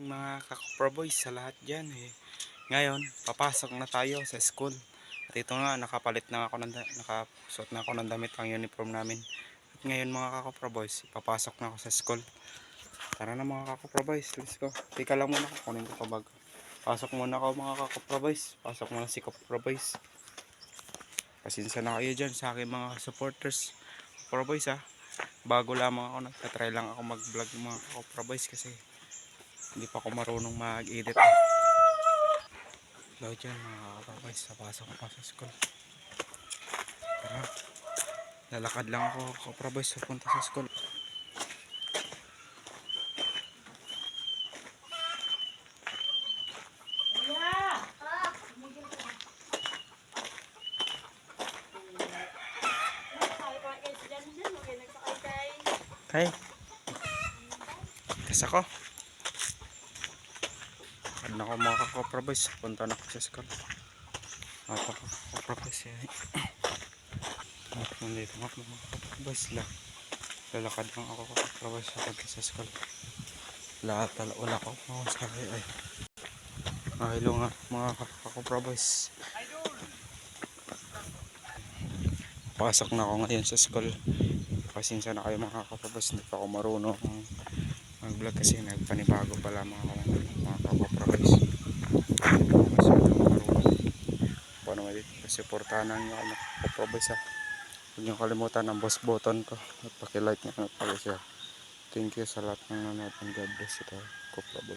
mga ka-Copra Boys sa lahat dyan Ngayon, papasok na tayo sa school. At ito nga, nakasuot na ako ng damit ang uniform namin. At ngayon mga ka-Copra Boys, papasok na ako sa school. Tara na mga ka-Copra Boys, let's go. Tika lang muna, kunin ko pa bag. Pasok muna ako mga ka-Copra Boys. Pasok muna si Copra Boys. Pasensya na kayo dyan sa aking mga supporters. Copra Boys bago lamang ako, nagtatry lang ako mag-vlog mga Copra Boys kasi hindi pa ako marunong mag-edit. Hello dyan mga Copra Boys, napasok ako sa school. Tara, lalakad lang ako Copra Boys papunta sa school. Hey, kas ako. Ano ako mga Copra Boys, punta na ako sa school. Ako Copra Boys nandito mga Copra Boys lang. Lalakad lang ako Copra Boys sa school. Wala ko mga sabi ay. Hello nga mga Copra Boys. Pasok na ako ngayon sa school. Pasensya na kayo mga Copra Boys, hindi pa ako marunong mag-vlog kasi nagpanibago pala mga Copra Boys. Kasi paano mo dito suportahan ng Copra Boys huwag niyo kalimutan ang boss button ko at pakilike nyo pala siya. Thank you sa lahat ng nanonood and God bless ito Copra Boys.